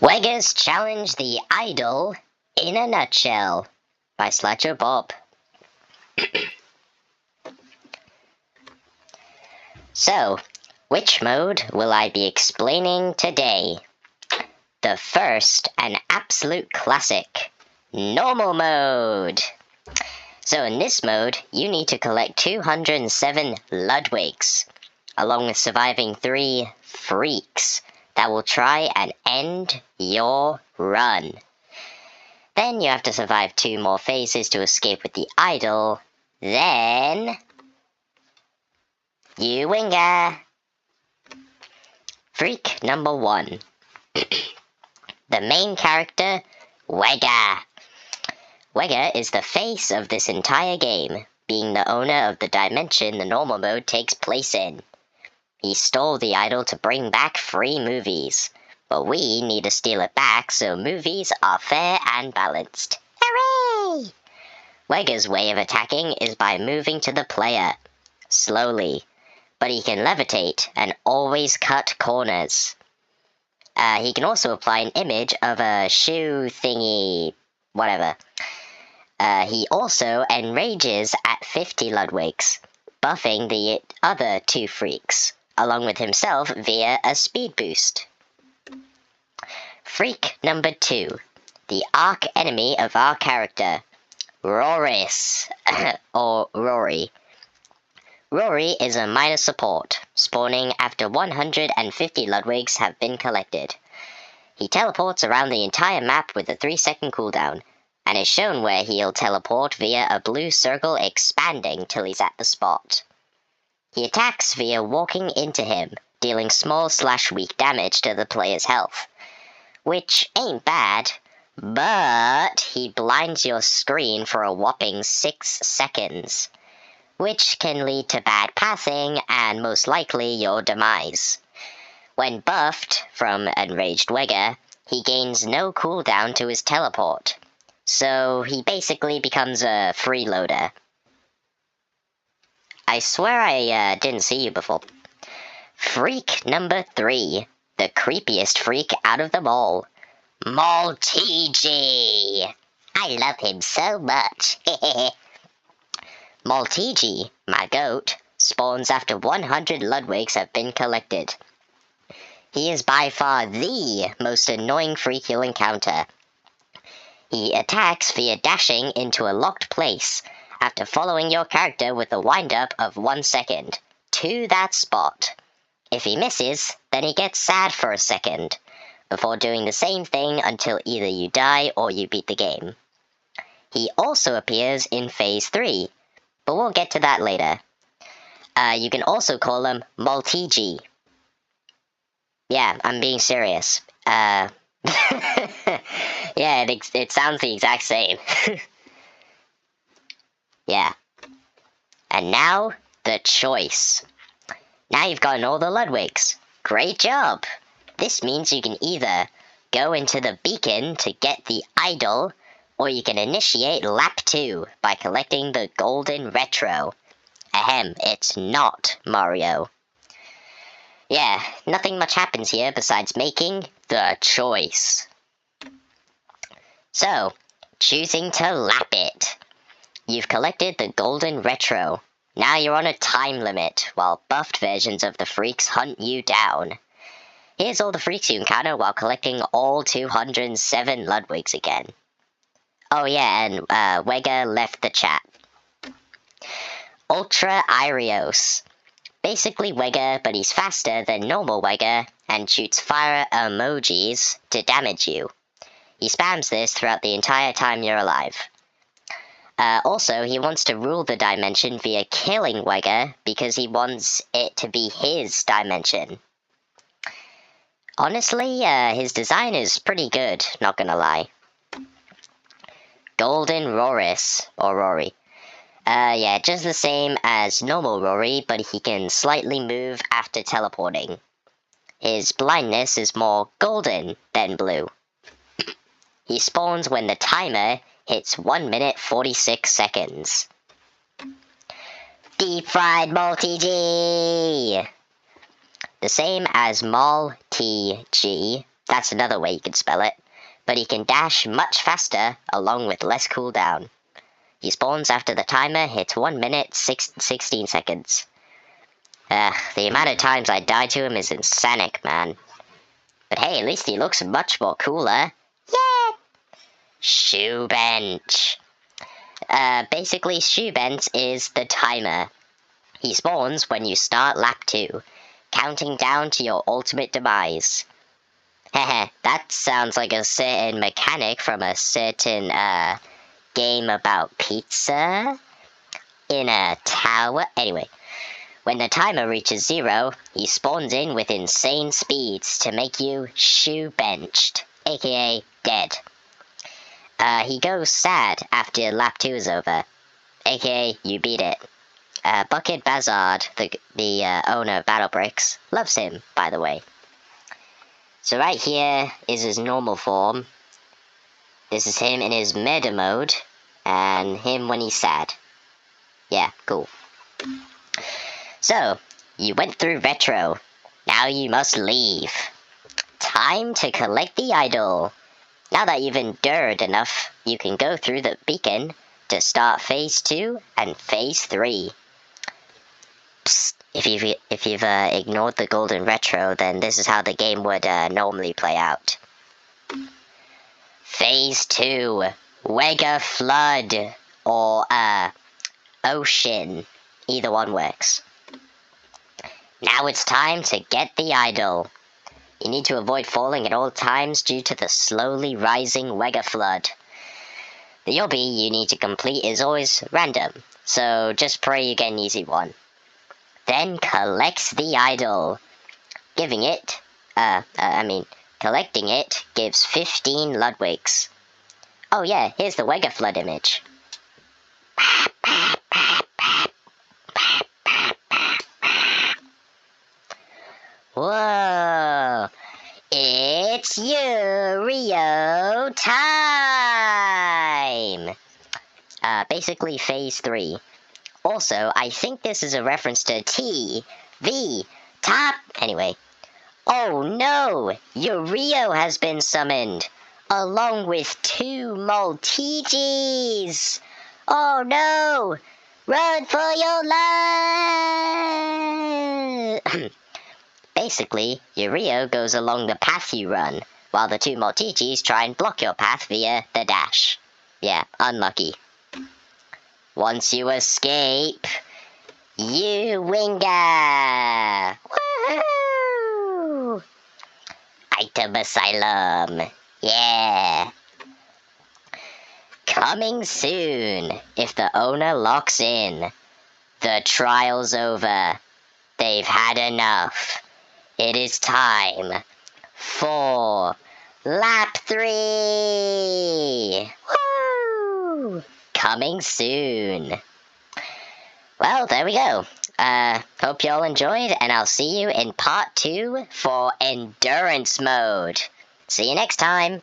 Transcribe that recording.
Wega's Challenge the Idol in a Nutshell by Slasher Bob. So, which mode will I be explaining today? The first and absolute classic, Normal Mode. So in this mode, you need to collect 207 Ludwigs, along with surviving 3 freaks that will try and end your run. Then you have to survive 2 more phases to escape with the idol. Then you Wega. Freak number 1. The main character, Wega. Wega is the face of this entire game, being the owner of the dimension the normal mode takes place in. He stole the idol to bring back free movies, but we need to steal it back so movies are fair and balanced. Hooray! Wega's way of attacking is by moving to the player, slowly, but he can levitate and always cut corners. He can also apply an image of a shoe thingy, whatever. He also enrages at 50 Ludwigs, buffing the other 2 freaks, along with himself via a speed boost. Freak number 2, the arch enemy of our character, Roris, or Rory. Rory is a minor support, spawning after 150 Ludwigs have been collected. He teleports around the entire map with a 3-second cooldown, and is shown where he'll teleport via a blue circle expanding till he's at the spot. He attacks via walking into him, dealing small/weak damage to the player's health, which ain't bad, but he blinds your screen for a whopping 6 seconds, which can lead to bad passing and most likely your demise. When buffed from Enraged Wega, he gains no cooldown to his teleport, so he basically becomes a freeloader. I swear I didn't see you before. Freak number 3, the creepiest freak out of them all, MALTY G. I love him so much. MALTY G, my goat, spawns after 100 Ludwigs have been collected. He is by far the most annoying freak you'll encounter. He attacks via dashing into a locked place after following your character with a wind-up of 1 second to that spot. If he misses, then he gets sad for a second, before doing the same thing until either you die or you beat the game. He also appears in Phase 3, but we'll get to that later. You can also call him MALTY G. Yeah, I'm being serious. Yeah, it sounds the exact same. Yeah. And now, the choice. Now you've gotten all the Ludwigs. Great job! This means you can either go into the beacon to get the idol, or you can initiate lap 2 by collecting the golden retro. Ahem, it's not Mario. Yeah, nothing much happens here besides making the choice. So, choosing to lap it. You've collected the golden retro. Now you're on a time limit, while buffed versions of the freaks hunt you down. Here's all the freaks you encounter while collecting all 207 Ludwigs again. Oh yeah, and Wega left the chat. Ultra Irios. Basically Wega, but he's faster than normal Wega, and shoots fire emojis to damage you. He spams this throughout the entire time you're alive. Also, he wants to rule the dimension via killing Wega, because he wants it to be his dimension. Honestly, his design is pretty good, not gonna lie. Golden Roris, or Rory. Yeah, just the same as normal Rory, but he can slightly move after teleporting. His blindness is more golden than blue. He spawns when the timer hits 1 minute 46 seconds. Deep fried MALTY G! The same as MALTY G, That's another way you can spell it. But he can dash much faster, along with less cooldown. He spawns after the timer hits 1 minute 16 seconds. The amount of times I die to him is insanic, man. But hey, at least he looks much more cooler. Yeah! Shoe bench. Basically, shoe bench is the timer. He spawns when you start lap 2, counting down to your ultimate demise. Heh, that sounds like a certain mechanic from a certain, game about pizza? In a tower? Anyway, when the timer reaches 0, he spawns in with insane speeds to make you shoe benched, aka dead. He goes sad after lap 2 is over, aka you beat it. Bucket Bazard, the owner of Battle Bricks, loves him, by the way. So right here is his normal form. This is him in his meta mode, and him when he's sad. Yeah, cool. So, you went through Retro. Now you must leave. Time to collect the idol. Now that you've endured enough, you can go through the beacon to start Phase 2 and Phase 3. Psst, if you've ignored the golden retro, then this is how the game would normally play out. Phase 2, Wega Flood, or Ocean. Either one works. Now it's time to get the idol. You need to avoid falling at all times due to the slowly rising Wega Flood. The obby you need to complete is always random, so just pray you get an easy one. Then collect the idol. Collecting it gives 15 Ludwigs. Oh yeah, here's the Wega Flood image. Whoa! It's Rio time! Basically Phase 3. Also, I think this is a reference to TV top. Anyway. Oh no! Rio has been summoned! Along with 2 MALTY Gs! Oh no! Run for your life! Basically, Rio goes along the path you run, while the 2 MALTY Gs try and block your path via the dash. Yeah, unlucky. Once you escape, you Wega! Woohoo! Item Asylum. Yeah. Coming soon, if the owner locks in. The trial's over. They've had enough. It is time for lap 3. Woo! Coming soon. Well, there we go. Hope you all enjoyed, and I'll see you in part 2 for endurance mode. See you next time.